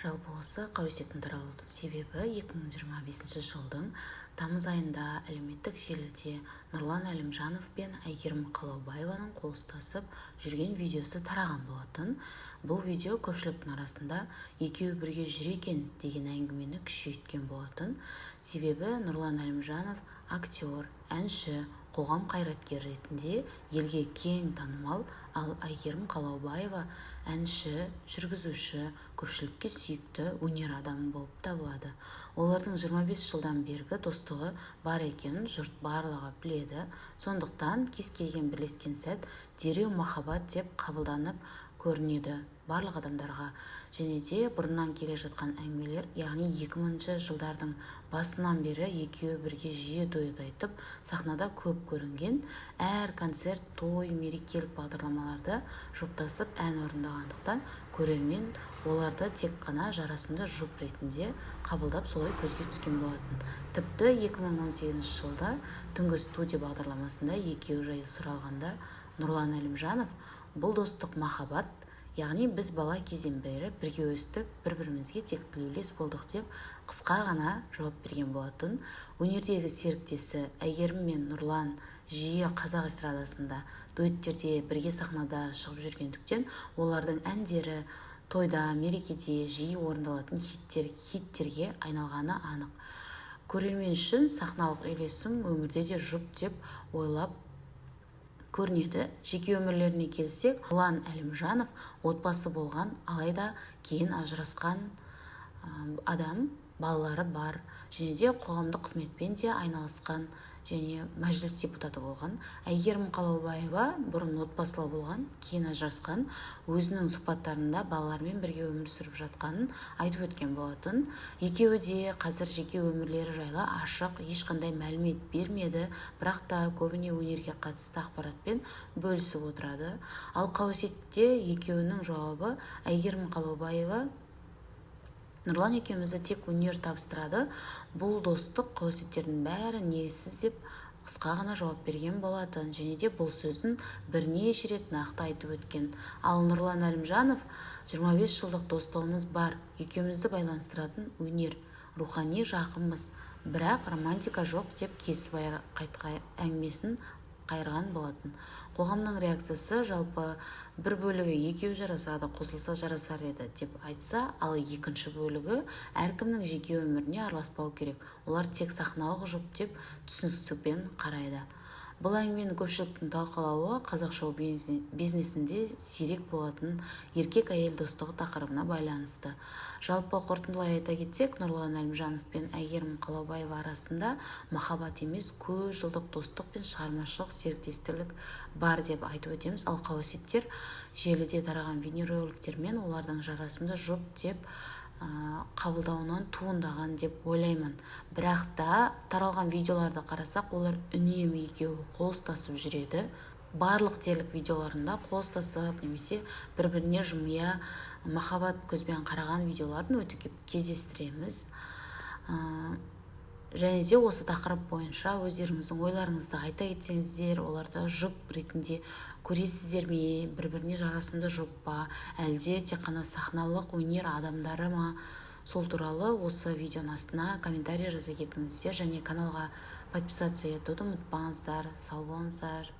Жалпы осы қауесеттің таралу себебі 2025 жылдың тамыз айында әлеуметтік желіде Нұрлан Әлімжанов пен Әйгерім Қалаубаеваның қол ұстасып жүрген видеосы тараған болатын. Бұл видео көпшіліктің арасында екеуі бірге жүр екен деген әңгімені күшейткен болатын. Себебі Нұрлан Әлімжанов актер, әнші, қоғам қайраткері ретінде елге кең танымал, ал Әйгерім Қалаубаева әнші, жүргізуші, көпшілікке сүйікті өнер адамы болып табылады. Олардың 25 жылдан бергі достығы бар екенін жұрт барлығы біледі. Сондықтан кез келген бірлескен сәт дереу махаббат деп қабылданып көрінеді барлық адамдарға. Және де бұрыннан келе жатқан әңгімелер, яғни 2000 жылдардың басынан бері екеуі бірге жиі дуэт айтып, сахнада көп көрінген. Әр концерт, той, мерекелік бағдарламаларда жұптасып ән орындағандықтан көрермен оларды тек қана жарасымды жұп ретінде қабылдап солай көзге түскен болатын. Тіпті 2018 жылда түнгі студия бағдарламасында екеуі жайлы сұралғанда Нұрлан Әлімжанов бұл достық махаббат, яғни біз бала кезден бері бірге өстік, бір-бірімізге тек тілеулес болдық деп қысқа ғана жауап берген болатын. Өнердегі серіктесі Әйгерім мен Нұрлан жиі қазақ эстрадасында дуэттерде бірге сахнада шығып жүргендіктен олардың әндері тойда, мерекеде жиі орындалатын хиттерге айналғаны анық. Көрермен үшін сахналық үйлесім өмірде де жұп деп ойлап көрінеді. Жеке өмірлеріне келсек, Нұрлан Әлімжанов отбасы болған, алайда кейін ажырасқан адам, балалары бар, және де қоғамдық қызметпен де айналысқан, және мәжіліс депутаты болған. Әйгерім Қалаубаева бұрын отбасылы болған, кейін ажырасқан, өзінің сұхбаттарында балалармен бірге өмір сүріп жатқанын айтып өткен болатын. Екеуі де қазір жеке өмірлері жайлы ашық, ешқандай мәлімет бермеді, бірақ та көбіне өнерге қатысты ақпаратпен бөлісіп отырады. Ал қауесетте екеуінің жауабы: Әйгерім Қалаубаева Нұрлан екеумізді тек өнер табыстырады, бұл достық қауесеттердің бәрі негізсіз деп қысқа ғана жауап берген болатын, және де бұл сөзін бірнеше рет нақты айтып өткен. Ал Нұрлан Әлімжанов: 25 жылдық достығымыз бар, екеумізді байланыстыратын өнер, рухани жақынбыз, бірақ романтика жоқ деп кесіп қайтқан әңгімесін қайырған болатын. Қоғамның реакциясы жалпы бір бөлігі екеуі жарасады, қосылса жарасар еді деп айтса, ал екінші бөлігі әркімнің жеке өміріне араласпау керек, олар тек сахналық жұп деп түсіністікпен қарайды. Бұл әңгіменің көпшіліктің талқылауы қазақ шоу-бизнесінде сирек болатын еркек-әйел достығы тақырыбына байланысты. Жалпы қорытындылай айта кетсек, Нұрлан Әлімжанов пен Әйгерім Қалаубаева арасында махаббат емес, көп жылдық достық пен шығармашылық серіктестік бар деп айтып өтеміз. Ал қауесеттер желіде тараған бейнероликтер мен олардың жарасымды жұп деп қабылдауынан туындаған деп ойлаймын. Бірақ та таралған видеоларды қарасақ, олар үнемі екеуі қол ұстасып жүреді. Барлық дерлік видеоларында қол ұстасып немесе бір-біріне жымия махаббат көзбен қараған видеоларын өте көп кездестіреміз. Және де осы тақырып бойынша өздеріңіздің ойларыңызды айта кетсеңіздер, оларды жұп ретінде көресіздер ме, бір-біріне жарасымды жұп па, әлде тек қана сахналық өнер адамдары ма? Сол туралы осы видеоның астына комментарий жаза кетіңіздер, және каналға подписаться етуді ұмытпаңыздар. Сау болыңыздар.